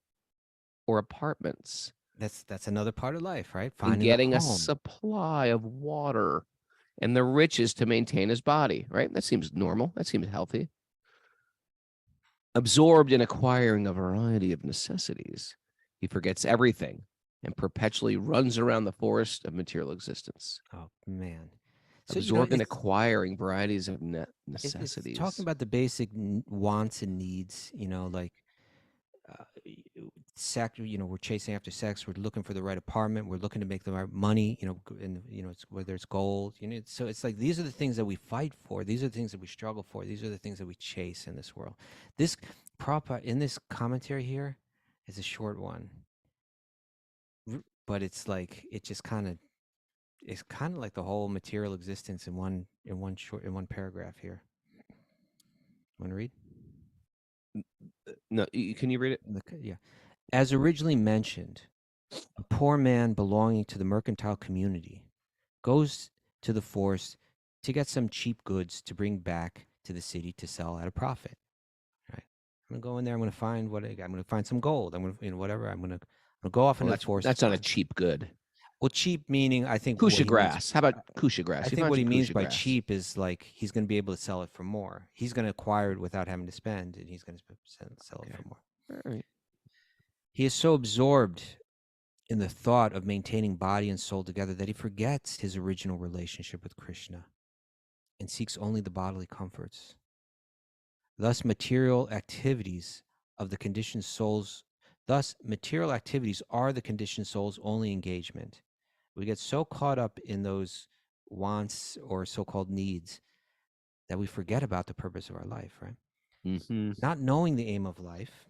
or apartments That's another part of life, right? and Finding getting a a home. supply of water and the riches to maintain his body, right? That seems normal. That seems healthy. Absorbed in acquiring a variety of necessities, he forgets everything and perpetually runs around the forest of material existence. Oh man. Absorbed in it's- acquiring varieties of it's necessities. talking about the basic wants and needs, like sex. We're chasing after sex. We're looking for the right apartment. We're looking to make the right money. And it's, whether it's gold. So it's like these are the things that we fight for. These are the things that we struggle for. These are the things that we chase in this world. This Prabhupada in this commentary here is a short one, but it's like it just kind of. It's kind of like the whole material existence in one paragraph here. Want to read? No, can you read it? Yeah. As originally mentioned, a poor man belonging to the mercantile community goes to the forest to get some cheap goods to bring back to the city to sell at a profit. Right? I'm gonna go in there. I'm gonna find I'm gonna find some gold. I'm gonna whatever. I'm gonna go off into the forest. That's not a cheap good. Well, cheap meaning I think Kusha grass. How about kusha grass? I think what he means by cheap is like he's going to be able to sell it for more. He's going to acquire it without having to spend, and he's going to sell it for more. All right. He is so absorbed in the thought of maintaining body and soul together that he forgets his original relationship with Krishna and seeks only the bodily comforts. Thus, material activities are the conditioned soul's only engagement. We get so caught up in those wants or so-called needs that we forget about the purpose of our life, right? Mm-hmm. Not knowing the aim of life,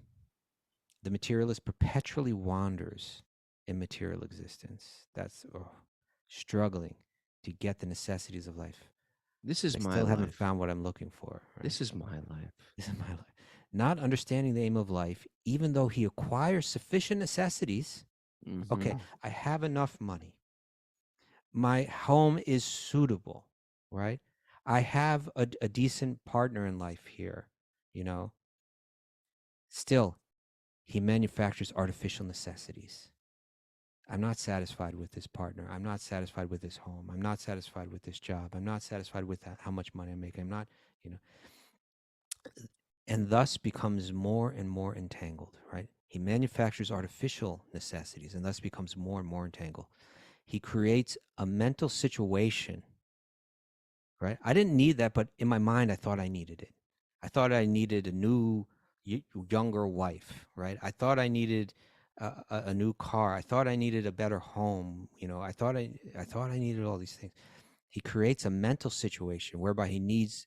the materialist perpetually wanders in material existence. That's struggling to get the necessities of life. This is I my still life. haven't found what I'm looking for. Right? This is my life. This is my life. Not understanding the aim of life, even though he acquires sufficient necessities. Mm-hmm. Okay, I have enough money. My home is suitable, right? I have a decent partner in life here, Still, he manufactures artificial necessities. I'm not satisfied with this partner. I'm not satisfied with this home. I'm not satisfied with this job. I'm not satisfied with how much money I'm making. I'm not, and thus becomes more and more entangled, right? He manufactures artificial necessities and thus becomes more and more entangled. He creates a mental situation, right? I didn't need that, but in my mind, I thought I needed it. I thought I needed a new, younger wife, right? I thought I needed a new car. I thought I needed a better home. I thought I needed all these things. He creates a mental situation whereby he needs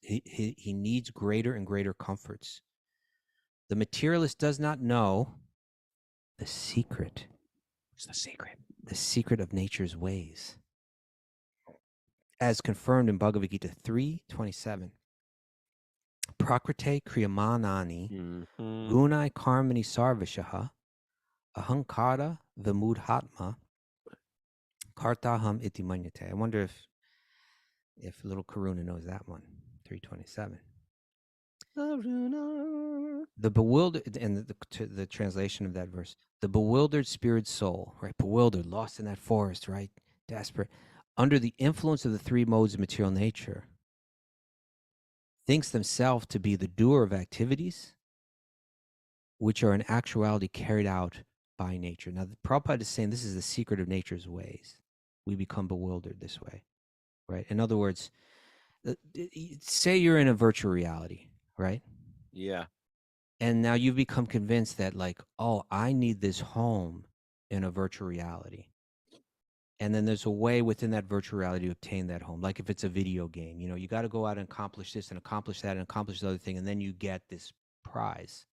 greater and greater comforts. The materialist does not know the secret. What's the secret? The secret of nature's ways, as confirmed in Bhagavad Gita 3:27. Prakrite kriyamanani gunai karmani sarvashaha ahankara vimudhatma kartaham iti manyate. I wonder if little Karuna knows that one. 3:27. The bewildered, and the translation of that verse, the bewildered spirit soul, right? Bewildered, lost in that forest, right? Desperate, under the influence of the three modes of material nature, thinks themselves to be the doer of activities which are in actuality carried out by nature. Now, the Prabhupada is saying this is the secret of nature's ways. We become bewildered this way, right? In other words, say you're in a virtual reality, right? Yeah. And now you've become convinced that, like, oh, I need this home in a virtual reality. And then there's a way within that virtual reality to obtain that home. Like if it's a video game, you got to go out and accomplish this and accomplish that and accomplish the other thing, and then you get this prize.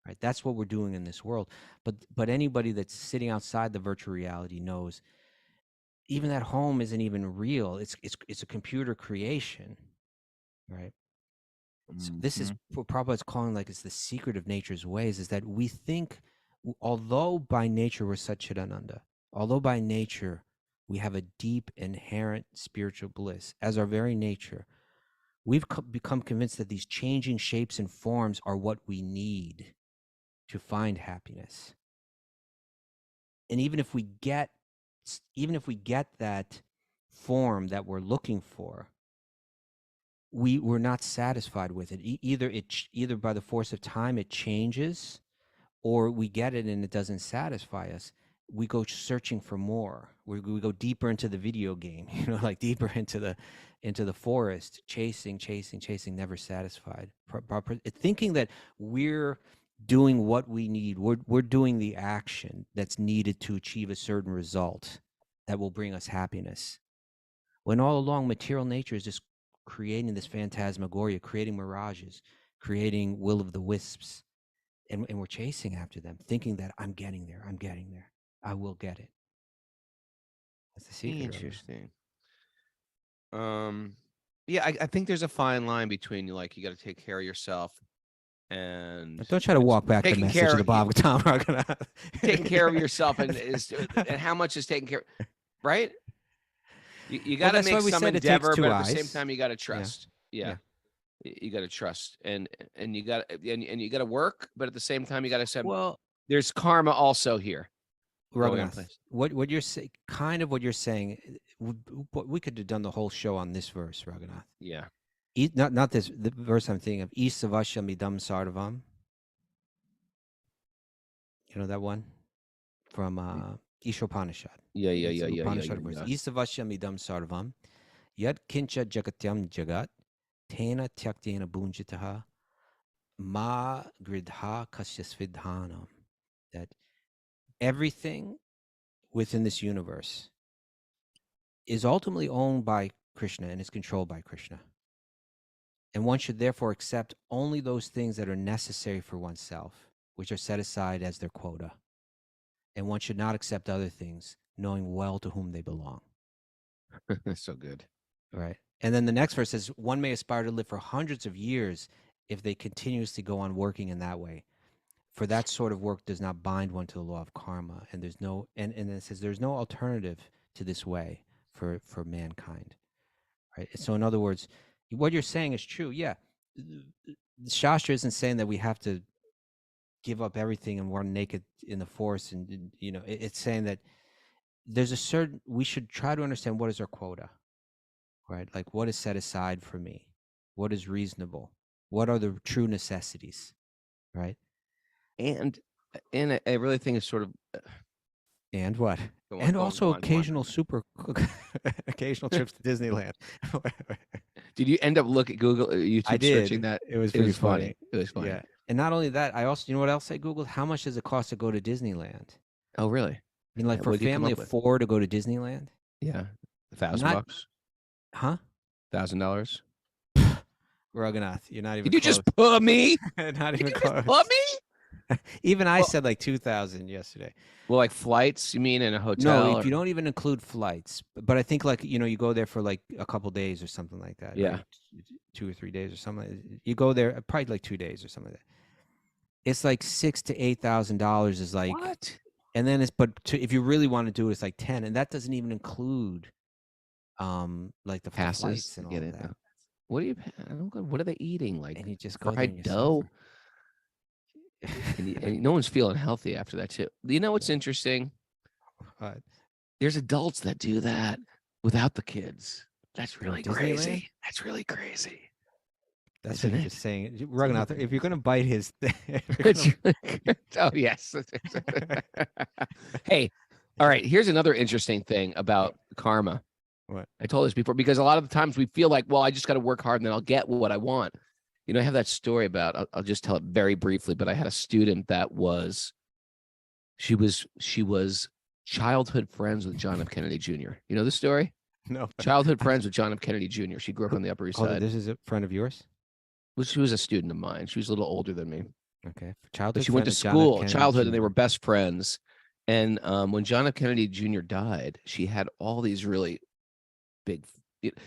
Right? That's what we're doing in this world. But anybody that's sitting outside the virtual reality knows even that home isn't even real. It's a computer creation, right? So this is what Prabhupada's calling, like, it's the secret of nature's ways, is that we think, although by nature we're Satchidananda, although by nature we have a deep inherent spiritual bliss as our very nature, we've become convinced that these changing shapes and forms are what we need to find happiness. And even if we get that form that we're looking for, we're not satisfied with it. Either by the force of time it changes, or we get it and it doesn't satisfy us. We go searching for more. We go deeper into the video game, like deeper into the forest, chasing, never satisfied. Thinking that we're doing what we need. We're doing the action that's needed to achieve a certain result that will bring us happiness. When all along material nature is just creating this phantasmagoria, creating mirages, creating will of the wisps, and we're chasing after them, thinking that I'm getting there, I will get it. That's the secret. Interesting. Yeah, I think there's a fine line between, like, you got to take care of yourself and But don't try to walk back the message of the Bhagavatam. Taking care of yourself and how much is taking care, right? You got to make some endeavor, but at the same time, you got to trust. Yeah. You got to trust, and you got to work, but at the same time, you got to say, well, there's karma also here. Raghunath, what you're saying, kind of what you're saying, we could have done the whole show on this verse, Raghunath. Yeah. Not this, the verse I'm thinking of, Isavashya midam sarvam. You know that one? From Ishopanishad. Yeah. Isavashya midam sarvam. Yad kincha jagatyam jagat. Tena tyaktena bunjitaha. Ma gridha kasyasvidhanam. That everything within this universe is ultimately owned by Krishna and is controlled by Krishna. And one should therefore accept only those things that are necessary for oneself, which are set aside as their quota. And one should not accept other things, knowing well to whom they belong. That's so good. Right. And then the next verse says, one may aspire to live for hundreds of years if they continuously go on working in that way. For that sort of work does not bind one to the law of karma. And there's no, and then it says there's no alternative to this way for mankind. Right. So in other words, what you're saying is true. Yeah. The Shastra isn't saying that we have to give up everything and run naked in the forest. And, it's saying that there's we should try to understand what is our quota, right? Like, what is set aside for me? What is reasonable? What are the true necessities, right? And I really think it's sort of. And what? And also occasional occasional trips to Disneyland. Did you end up looking at Google, YouTube searching that? It was pretty funny. It was funny. Yeah. And not only that, I also, what else I Googled? How much does it cost to go to Disneyland? Oh, really? Like for a family of 4 to go to Disneyland? Yeah. $1,000? Huh? $1,000? Raghunath, you're not even Did you close. just put me? Not even close. Just put me? Even I said like 2,000 yesterday. Well, like flights, you mean, in a hotel? No, if you don't even include flights. But I think, like, you go there for like a couple days or something like that. Yeah. Right? 2 or 3 days or something. You go there probably like 2 days or something like that. It's like $6,000 to $8,000 is like what? And then if you really want to do it, it's like 10, and that doesn't even include like the passes flights and all get it. that. What are they eating? Like, and you just go fried dough. and no one's feeling healthy after that too. You know what's interesting? What? There's adults that do that without the kids. That's really crazy. Disneyland? That's really crazy. That's what he's saying. Raghunath, if you're going to bite his... Oh, yes. Hey, all right. Here's another interesting thing about karma. What? I told this before, because a lot of the times we feel like, well, I just got to work hard and then I'll get what I want. I have that story about, I'll just tell it very briefly, but I had a student that she was childhood friends with John F. Kennedy Jr. You know the story? No. Childhood friends with John F. Kennedy Jr. She grew up on the Upper East Hold on, Side. this is a friend of yours? Well, she was a student of mine. She was a little older than me. Okay. But Childhood she went friend to of John F. school, Kennedy childhood, and they Jr. were best friends. And when John F. Kennedy Jr. died, she had all these really big.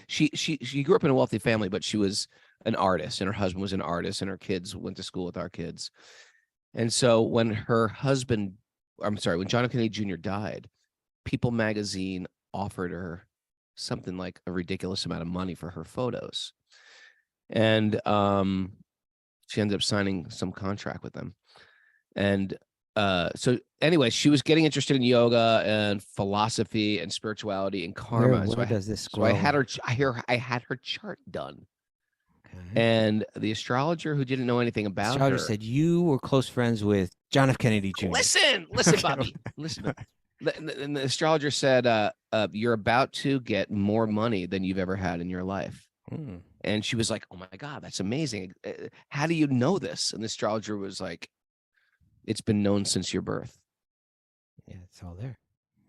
She grew up in a wealthy family, but she was an artist, and her husband was an artist, and her kids went to school with our kids. And so when when John F. Kennedy Jr. died, People magazine offered her something like a ridiculous amount of money for her photos. And she ended up signing some contract with them. And so anyway, she was getting interested in yoga and philosophy and spirituality and karma. Where does this So I scroll? had her chart done. Okay. And the astrologer who didn't know anything about Astrologer her said you were close friends with John F. Kennedy Jr. Listen, Okay. Bobby. Listen. And the astrologer said, you're about to get more money than you've ever had in your life. Hmm. And she was like, oh my God, that's amazing. How do you know this? And the astrologer was like, it's been known since your birth. Yeah, it's all there.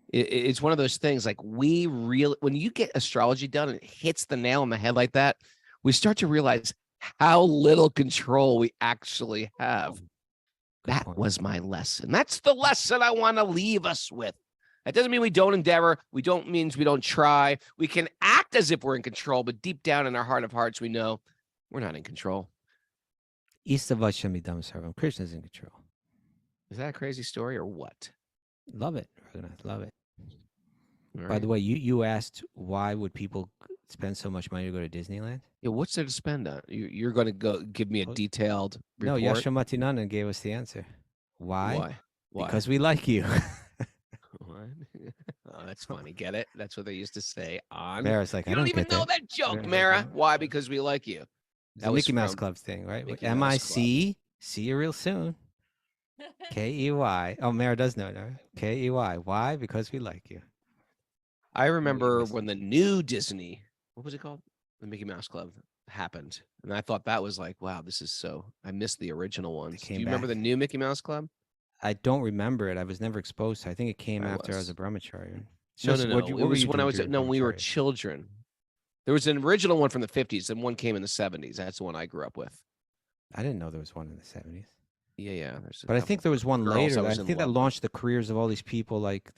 It's one of those things like when you get astrology done and it hits the nail on the head like that, we start to realize how little control we actually have. Good That point. was my lesson. That's the lesson I want to leave us with. That doesn't mean we don't endeavor. We don't try. We can act as if we're in control, but deep down in our heart of hearts, we know we're not in control. East of us shall be dumb servant. Krishna's in control. Is that a crazy story or what? Love it. Raghunath, love it. All By right. the way, you asked why would people spend so much money to go to Disneyland? Yeah, what's there to spend on? You're going to go give me a Oh, detailed report? No, Yashamati Nandan gave us the answer. Why? Why? Because we like you. What? Oh, that's funny. Get it? That's what they used to say on. Mara's like, You I don't don't even get know that. that joke, Mara's like, Mara. "No." Why? Because we like you. It's That a was Mickey Mouse from Club thing, right? Mickey Mouse Club. MIC. See you real soon. KEY. Oh, Mara does know it, right? KEY. Why? Because we like you. I remember missed when the new Disney, what was it called? The Mickey Mouse Club happened. And I thought that was like, wow, this is so, I missed the original ones. Do came you remember back. the new Mickey Mouse Club? I don't remember it. I was never exposed to it. I think it came I after I was was. a brahmacharya. It's No, just- no, what no. you- It what were was you when I doing was, during no, we were brahmacharya? children. There was an original one from the 50s and one came in the 70s. That's the one I grew up with. I didn't know there was one in the 70s. Yeah. There's a But I couple think there was one girls later. I I was in think that love with. launched the careers of all these people, like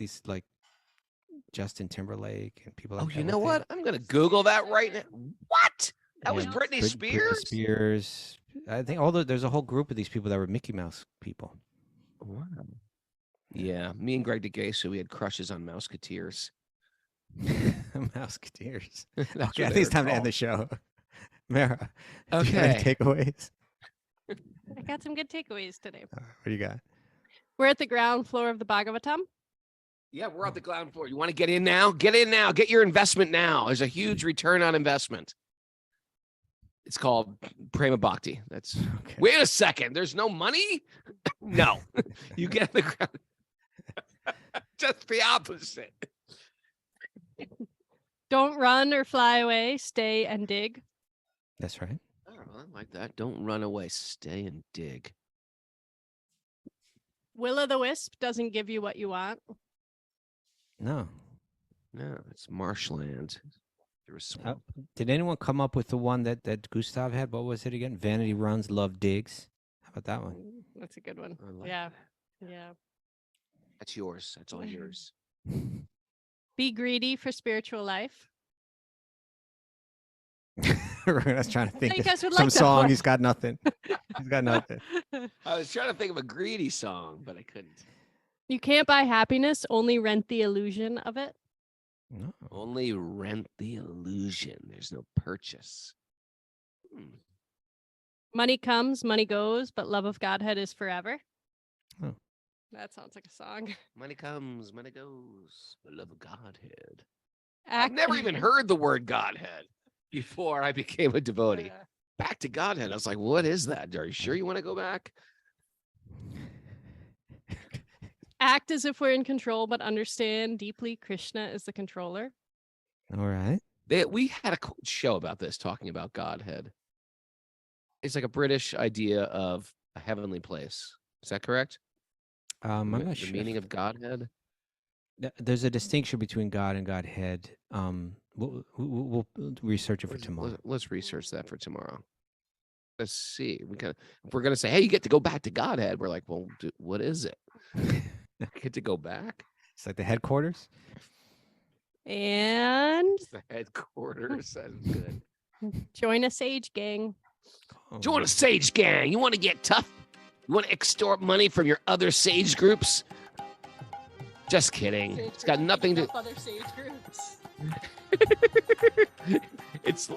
Justin Timberlake and people like Oh, that. you know weren't what? I'm going to Google that right now. What? That was Yeah, Britney Britney Spears? Spears. I think there's a whole group of these people that were Mickey Mouse people. Wow. Yeah. Me and Greg DeGaso, we had crushes on Mouseketeers. Mouseketeers. That's Okay, I what think they it's were time to end called. the show. Mara, do you have any Okay. takeaways? I got some good takeaways today. What do you got? We're at the ground floor of the Bhagavatam. Yeah, we're on the ground floor. You want to get in now? Get in now. Get your investment now. There's a huge return on investment. It's called Prema Bhakti. That's Okay. wait a second. There's no money? No. You get on the ground. Just the opposite. Don't run or fly away. Stay and dig. That's right. Oh, I like that. Don't run away. Stay and dig. Will-o'-the-wisp doesn't give you what you want. No. No, it's marshland. There was swamp. Did anyone come up with the one that Gustave had? What was it again? Vanity runs, love digs. How about that one? That's a good one. I like Yeah. that. Yeah. That's yours. That's all yours. Be greedy for spiritual life. That's trying to I think you of guys would some like that song. one. He's got nothing. He's got nothing. I was trying to think of a greedy song, but I couldn't. You can't buy happiness, only rent the illusion of it. No. Only rent the illusion. There's no purchase. Money comes, money goes, but love of Godhead is forever. Oh. That sounds like a song. Money comes, money goes. The love of Godhead. I've Act- never even heard the word Godhead before I became a devotee. Yeah. Back to Godhead. I was like, what is that? Are you sure you want to go back? Act as if we're in control, but understand deeply Krishna is the controller. All right. We had a show about this, talking about Godhead. It's like a British idea of a heavenly place. Is that correct? I'm not The sure. meaning of Godhead? There's a distinction between God and Godhead. We'll research it for tomorrow. Let's research that for tomorrow. Let's see. If we're gonna say, hey, you get to go back to Godhead, we're like, well, what is it? Get to go back? It's like the headquarters. And The headquarters. That's good. join a Sage gang. Join a Sage gang. You want to get tough? You want to extort money from your other Sage groups? Just kidding. It's got nothing to. Other Sage groups. It's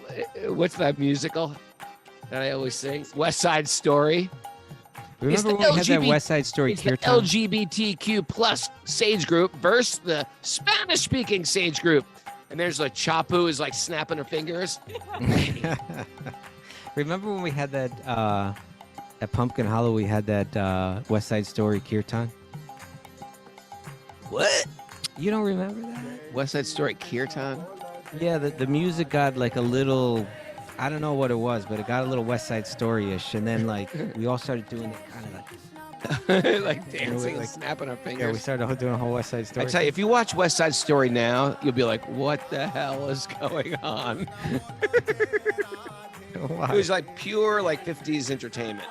what's that musical that I always sing? West Side Story. Remember the when we had that LGBT West Side Story It's the kirtan? LGBTQ plus Sage group versus the Spanish speaking Sage group. And there's like Chapu is like snapping her fingers. Remember when we had that at Pumpkin Hollow? We had that West Side Story kirtan. What? You don't remember that? West Side Story kirtan? Yeah, the music got like a little, I don't know what it was, but it got a little West Side Story-ish, and then like we all started doing it kind of like, Like dancing, like- and snapping our yeah, we fingers. started doing a whole West Side I Story. tell you, if you watch West Side Story now, you'll be like, what the hell is going on? Why? It was like pure like 50s entertainment.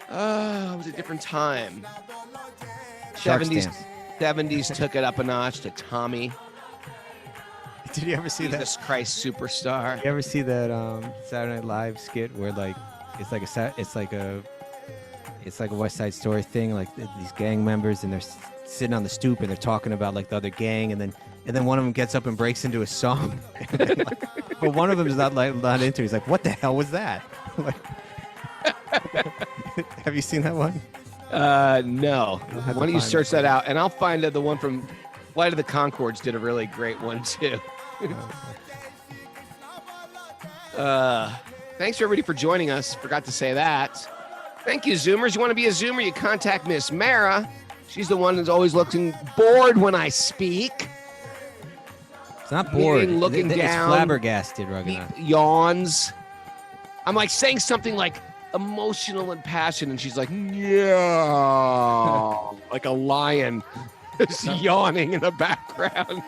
It was a different time. Shark 70s, Dance. 70s took it up a notch to Tommy, Did you ever see that? Jesus Christ superstar. You ever see that Saturday Night Live skit where like it's like a West Side Story thing, like these gang members and they're sitting on the stoop and they're talking about like the other gang, and then one of them gets up and breaks into a song, but one of them is not into it. He's like, "What the hell was that?" Like, have you seen that one? No. have to Why don't you find search it. that out? And I'll find the one from Flight of the Conchords did a really great one too. Thanks everybody for joining us. Forgot to say that. Thank you, Zoomers. You want to be a Zoomer? You contact Miss Mara. She's the one that's always looking bored when I speak. It's not bored. Looking It's down. flabbergasted, He Raghunath. yawns. I'm like saying something like emotional and passionate, and she's like, yeah, like a lion, just yawning in the background.